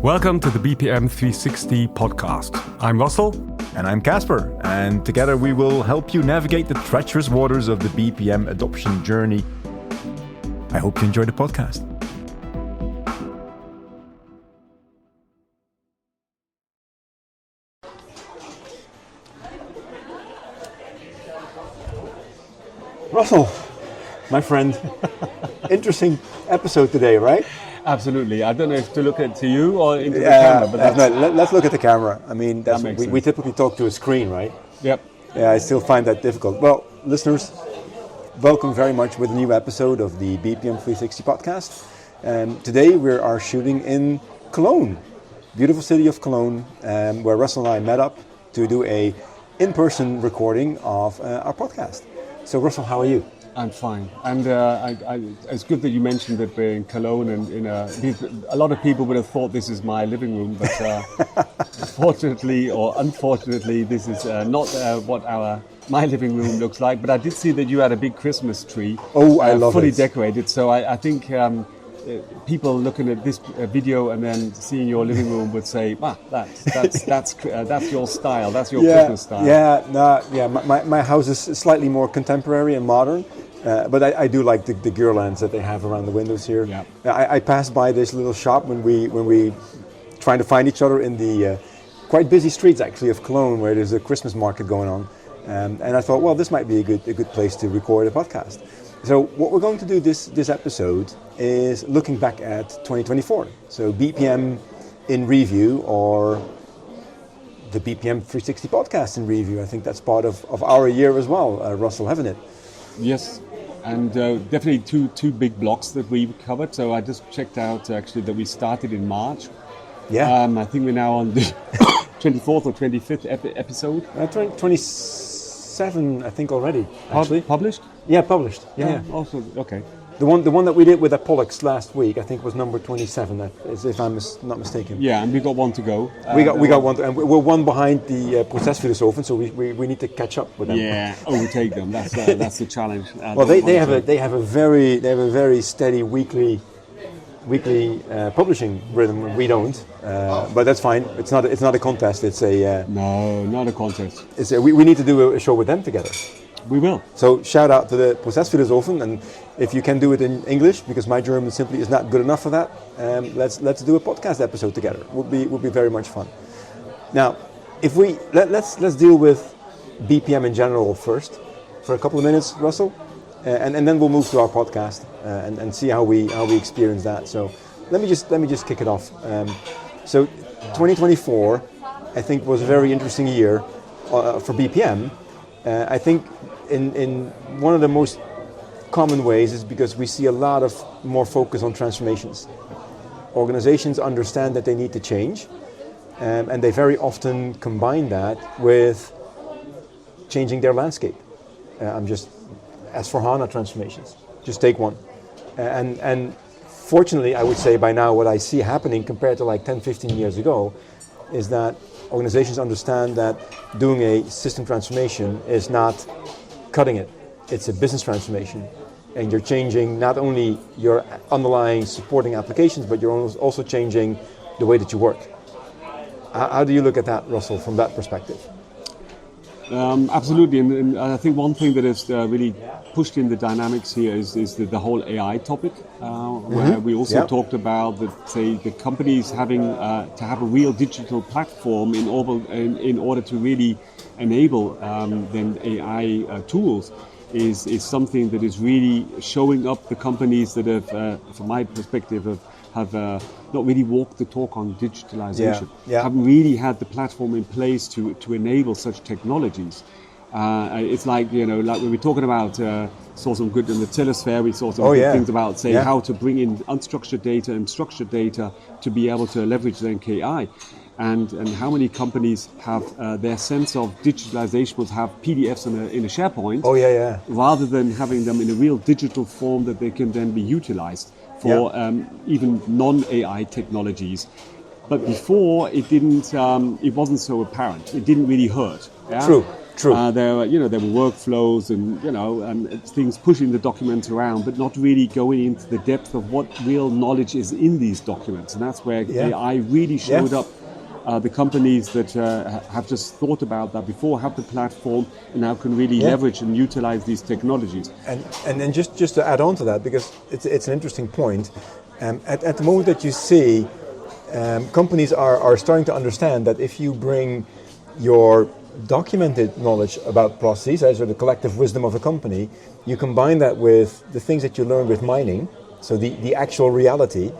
Welcome to the BPM 360 podcast. I'm Russell. And I'm Caspar. And together we will help you navigate the treacherous waters of the BPM adoption journey. I hope you enjoy the podcast. Russell, my friend, interesting episode today, right? Absolutely. I don't know if to look to you or into the camera, but let's look at the camera. I mean, we typically talk to a screen, right? Yep. Yeah, I still find that difficult. Well, listeners, welcome very much with a new episode of the BPM 360 podcast. Today we are shooting in Cologne, beautiful city of Cologne, where Russell and I met up to do a in-person recording of our podcast. So, Russell, how are you? I'm fine, and it's good that you mentioned that we're in Cologne, and a lot of people would have thought this is my living room, but fortunately or unfortunately, this is not what my living room looks like. But I did see that you had a big Christmas tree. Oh, I love it. Fully decorated. So I think people looking at this video and then seeing your living room would say, that's your style, that's your Christmas style. My house is slightly more contemporary and modern, but I do like the guirlands that they have around the windows here. Yeah. I passed by this little shop when we trying to find each other in the quite busy streets actually of Cologne, where there's a Christmas market going on, and I thought, well, this might be a good place to record a podcast. So what we're going to do this episode is looking back at 2024. So BPM in review, or the BPM 360 podcast in review. I think that's part of our year as well, Russell, haven't it? Yes, and definitely two big blocks that we covered. So I just checked out actually that we started in March. Yeah. I think we're now on the 24th or 25th episode. 27, I think, already. Actually, published? Yeah, published. Yeah. Also, okay. The one that we did with Apollox last week, I think, was number 27, if I'm not mistaken. Yeah, and we got one to go. We got one, and we're one behind the Prozessphilosophen, so we need to catch up with them. Yeah, overtake them. That's the challenge. Well, they have a very steady weekly publishing rhythm. We don't, but that's fine. It's not a contest. It's a no, not a contest. We need to do a show with them together. We will. So shout out to the Prozessphilosophen, and if you can do it in English, because my German simply is not good enough for that, let's do a podcast episode together. Would be very much fun. Now, if let's deal with BPM in general first for a couple of minutes, Russell, and then we'll move to our podcast and see how we experience that. So let me just kick it off. So 2024, I think, was a very interesting year for BPM. I think in one of the most common ways is because we see a lot of more focus on transformations. Organizations understand that they need to change, and they very often combine that with changing their landscape. I'm just S/4HANA transformations. Just take one. And fortunately, I would say by now what I see happening compared to like 10, 15 years ago is that organizations understand that doing a system transformation is not cutting it. It's a business transformation. And you're changing not only your underlying supporting applications, but you're also changing the way that you work. How do you look at that, Russell, from that perspective? Absolutely, and I think one thing that has really pushed in the dynamics here is the whole AI topic, where we also talked about the companies having to have a real digital platform in order to really enable then AI tools is something that is really showing up the companies that have, from my perspective, have not really walked the talk on digitalization. Haven't really had the platform in place to enable such technologies. It's like when we're talking about saw some good in the Telesphere, we saw some good things about saying how to bring in unstructured data and structured data to be able to leverage the KI. And how many companies have their sense of digitalization will have PDFs in a SharePoint rather than having them in a real digital form that they can then be utilized for even non-AI technologies. But before, it wasn't so apparent. It didn't really hurt. Yeah? True. True. There were workflows and things pushing the documents around, but not really going into the depth of what real knowledge is in these documents. And that's where AI really showed up. The companies that have just thought about that before have the platform and now can really leverage and utilize these technologies. And then just to add on to that, because it's an interesting point, at the moment that you see companies are starting to understand that if you bring your documented knowledge about processes or the collective wisdom of a company, you combine that with the things that you learn with mining, so the actual reality,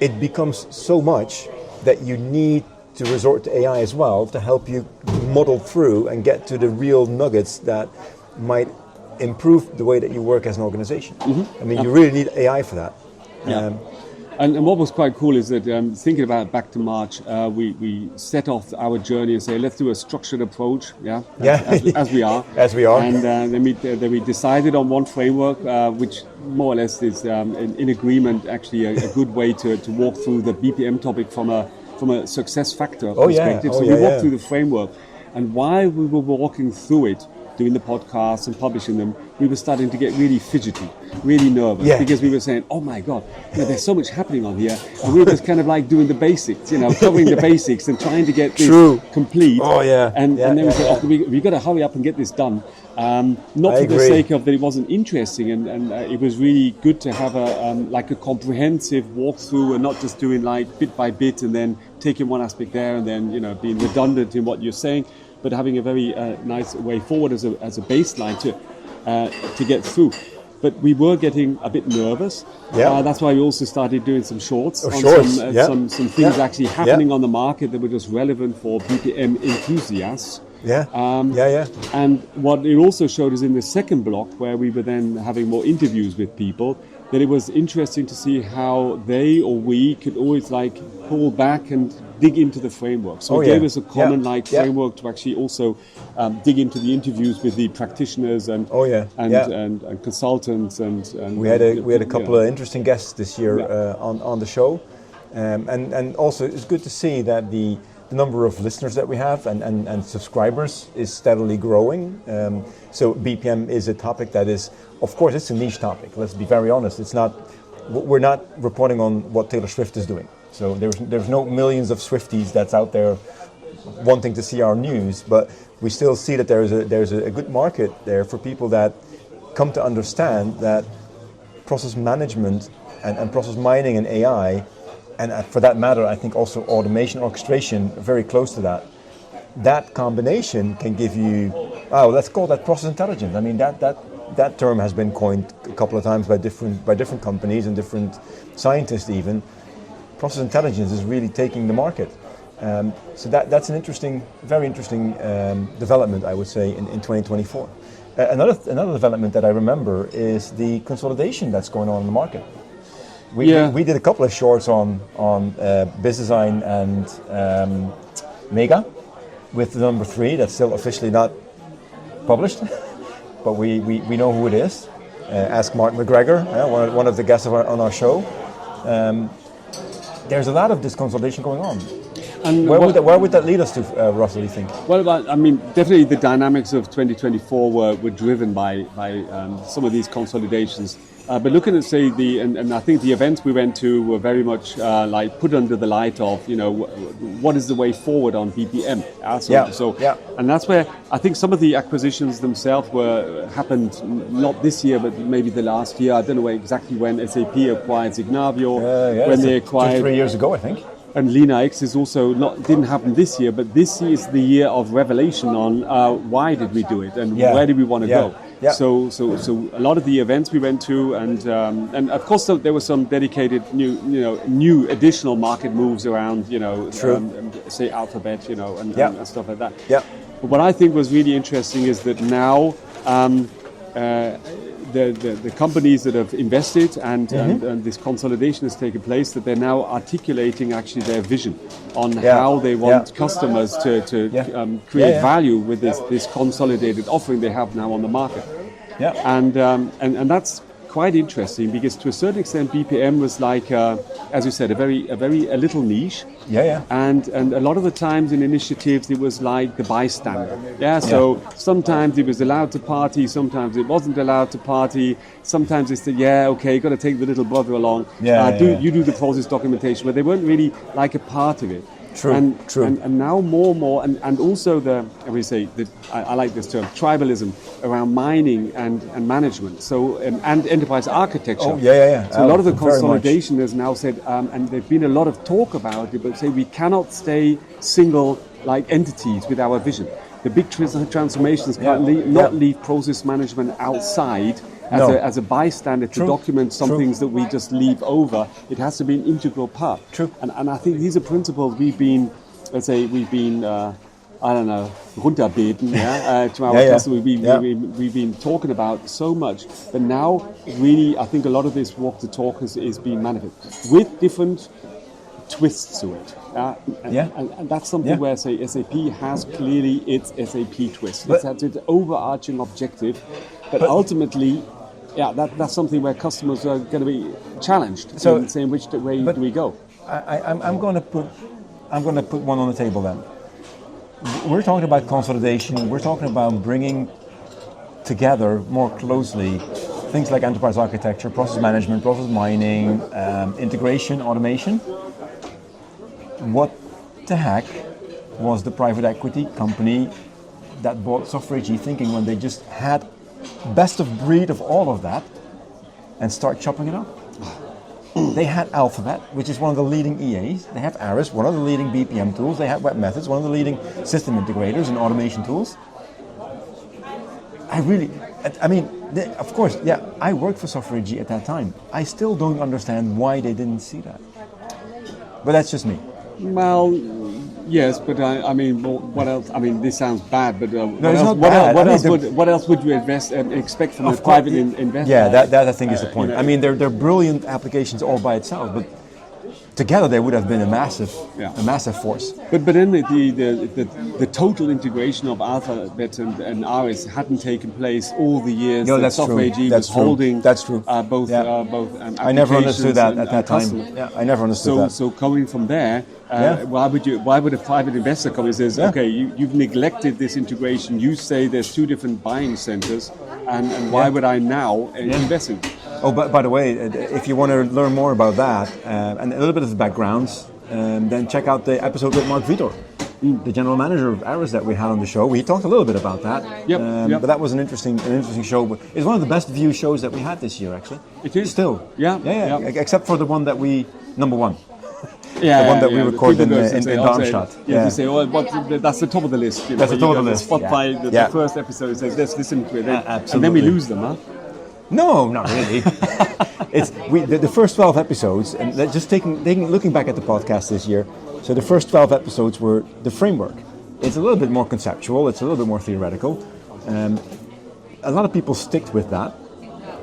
it becomes so much that you need to resort to AI as well to help you muddle through and get to the real nuggets that might improve the way that you work as an organization. I mean, you really need AI for that. And what was quite cool is that thinking about back to March, we set off our journey and say, let's do a structured approach, as we are. As we are. And then we decided on one framework, which more or less is in agreement, actually a good way to walk through the BPM topic from a success factor perspective. So we walked through the framework, and while we were walking through it, doing the podcasts and publishing them, we were starting to get really fidgety, really nervous, because we were saying, oh my God, there's so much happening on here. And we were just kind of like doing the basics, covering the basics and trying to get this complete. And then we said, okay, we got to hurry up and get this done. Not for the sake of that it wasn't interesting, and it was really good to have a comprehensive walkthrough and not just doing like bit by bit and then taking one aspect there and then being redundant in what you're saying, but having a very nice way forward as a baseline to get through. But we were getting a bit nervous. That's why we also started doing some shorts on some things actually happening on the market that were just relevant for BPM enthusiasts. And what it also showed is in the second block, where we were then having more interviews with people, that it was interesting to see how they or we could always pull back and dig into the framework. So it gave us a common framework to actually also dig into the interviews with the practitioners and consultants and we had a couple of interesting guests this year on the show, and also it's good to see that the number of listeners that we have and subscribers is steadily growing. So BPM is a topic that is, of course, it's a niche topic. Let's be very honest. We're not reporting on what Taylor Swift is doing. So there's no millions of Swifties that's out there wanting to see our news, but we still see that there's a good market there for people that come to understand that process management and process mining and AI, and for that matter, I think also automation, orchestration, very close to that. That combination can give you, let's call that process intelligence. I mean, that term has been coined a couple of times by different companies and different scientists even. Process intelligence is really taking the market. So that's an very interesting development, I would say, in 2024. Another development that I remember is the consolidation that's going on in the market. We did a couple of shorts on BizDesign and Mega with the number 3 that's still officially not published, but we know who it is. Ask Mark McGregor, one of the guests on our show. There's a lot of this consolidation going on. And where would that lead us to, Russell, do you think? Well, I mean, definitely the dynamics of 2024 were driven by some of these consolidations. But looking at, say, and I think the events we went to were very much put under the light of, what is the way forward on BPM. And that's where I think some of the acquisitions themselves happened not this year, but maybe the last year. I don't know exactly when SAP acquired Signavio, when they acquired 2-3 years ago, I think. And Linux is also didn't happen this year, but this is the year of revelation on why did we do it and where did we want to go. Yeah. So a lot of the events we went to, and of course there were some dedicated new additional market moves around, say Alphabet, and stuff like that. Yeah. But what I think was really interesting is that now the companies that have invested and this consolidation has taken place, that they're now articulating actually their vision on how they want customers to create value with this consolidated offering they have now on the market. Yeah. And that's quite interesting because to a certain extent BPM was like, as you said, a little niche. Yeah. And a lot of the times in initiatives it was like the bystander. So sometimes it was allowed to party, sometimes it wasn't allowed to party. Sometimes it's you got to take the little brother along. You do the process documentation, but they weren't really like a part of it. True. And now more and more, and also I like this term, tribalism around mining and management. So and enterprise architecture. Oh yeah. So a lot of the consolidation has now said, and there's been a lot of talk about it, but say we cannot stay single like entities with our vision. The big transformations can't leave process management outside. As a bystander to document some things that we just leave over, it has to be an integral part. True. And I think these are principles we've been runterbeten to our customers. We've been talking about so much, but now really I think a lot of this walk the talk is being manifested with different twists to it. And that's something where SAP has clearly its SAP twist. It has its overarching objective, but ultimately. That's something where customers are going to be challenged. So, in saying which way do we go? I'm going to put one on the table then. We're talking about consolidation. We're talking about bringing together more closely things like enterprise architecture, process management, process mining, integration, automation. What the heck was the private equity company that bought Software AG thinking when they just had best of breed of all of that and start chopping it up? They had Alphabet, which is one of the leading EAs. They have Aris, one of the leading BPM tools. They have Web Methods, one of the leading system integrators and automation tools. Of course, I worked for Software AG at that time. I still don't understand why they didn't see that. But that's just me. Well, yes, but what else? This sounds bad, but what else would you expect from a private investor? Yeah, that I think is the point. They're brilliant applications all by itself, but together they would have been a massive force. But then the total integration of Alphabet and Aris hadn't taken place all the years that Software AG was holding. That's true. Both I never understood that at that time. Yeah, I never understood that. So coming from there, why would a private investor come and says, okay, you've neglected this integration. You say there's two different buying centers, and why would I now invest in it? Oh, but by the way, if you want to learn more about that and a little bit of the backgrounds, then check out the episode with Mark Vitor, the general manager of Aris that we had on the show. We talked a little bit about that. But that was an interesting show. It's one of the best viewed shows that we had this year, actually. It is still. Yeah. Except for the one that number one. The one that we recorded in Darmstadt. You say, that's the top of the list. That's the top of the list. Spotlight, the first episode says, let's listen to it. Absolutely. And then we lose them, huh? No, not really. The first 12 episodes, and just looking back at the podcast this year, so the first 12 episodes were the framework. It's a little bit more conceptual, it's a little bit more theoretical. A lot of people stick with that,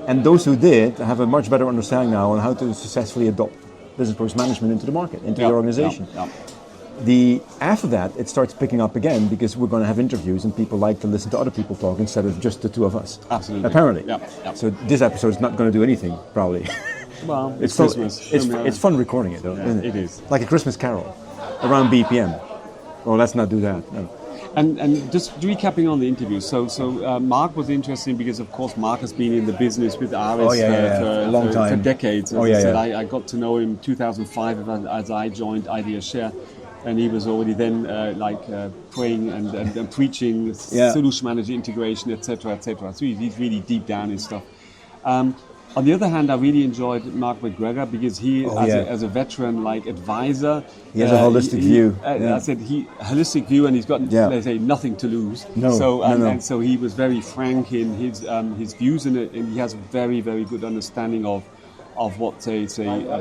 and those who did have a much better understanding now on how to successfully adopt business process management into the market, into the organization. After that, it starts picking up again because we're going to have interviews and people like to listen to other people talk instead of just the two of us. Absolutely. Apparently. So this episode is not going to do anything, probably. Well, it's Christmas. It's fun recording it, though, isn't it? It is. Like a Christmas carol around BPM. Well, let's not do that. No. And just recapping on the interview, so Mark was interesting because, of course, Mark has been in the business with Aris for a long time. For decades. I got to know him in 2005 as I joined IdeaShare. And he was already then praying and preaching solution manager integration, etc., etc. So he's really deep down in stuff. On the other hand, I really enjoyed Mark McGregor because he, as a veteran advisor, he has a holistic view. I said holistic view, and he's got let's say nothing to lose. And so he was very frank in his views, and he has a very, very good understanding of what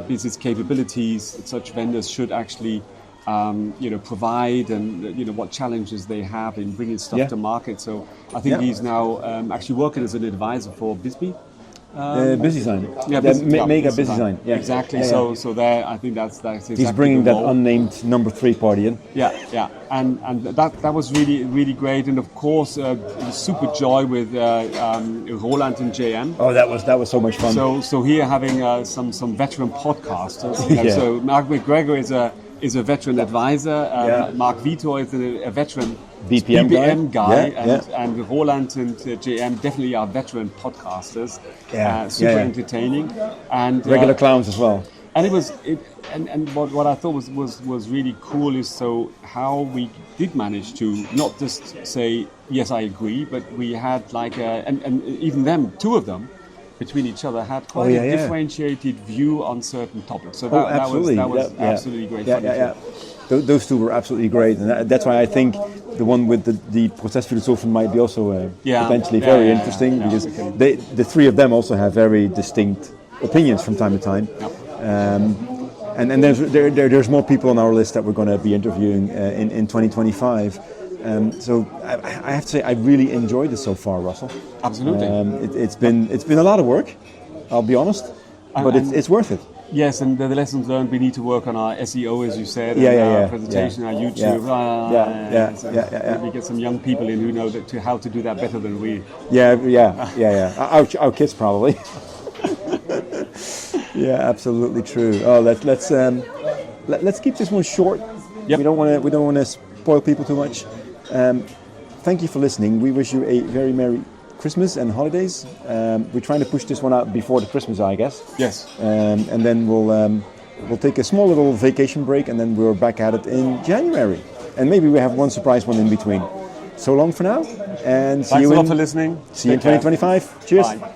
business capabilities such vendors should actually provide, and what challenges they have in bringing stuff to market. So I think he's now actually working as an advisor for Bisbee. Busy sign. Yeah, Mega busy sign. Yeah. Exactly. Yeah, So there, I think that's exactly. He's bringing the that role. unnamed number 3 party in. Yeah, and that was really great, and of course, super joy with Roland and JM. Oh, that was so much fun. So here having some veteran podcasters. Yeah. So Mark McGregor is a veteran advisor. Mark Vitor is a veteran BPM guy, Yeah. and Roland and JM definitely are veteran podcasters. Yeah. Super entertaining, and Regular clowns as well. and what I thought was really cool is so how we did manage to not just say yes I agree, but we had like and even them, two of them between each other had quite a differentiated view on certain topics. So that was absolutely great. Yeah. Those two were absolutely great, and that's why I think the one with the Prozessphilosophen might be also potentially very interesting because the three of them also have very distinct opinions from time to time. And there's more people on our list that we're going to be interviewing in 2025. So I have to say I really enjoyed it so far, Russell. Absolutely. It's been a lot of work, I'll be honest, but it's worth it. Yes, and the lessons learned. We need to work on our SEO, as you said, our presentation, our YouTube. We get some young people in who know how to do that better than we. Yeah. Our kids probably. Yeah, absolutely true. Oh, let's keep this one short. Yep. We don't want to spoil people too much. Thank you for listening. We wish you a very Merry Christmas and holidays. We're trying to push this one out before the Christmas, I guess. Yes. And then we'll take a small little vacation break, and then we're back at it in January. And maybe we have one surprise one in between. So long for now, and see Thanks you a lot for listening. See you in 2025. Cheers. Bye.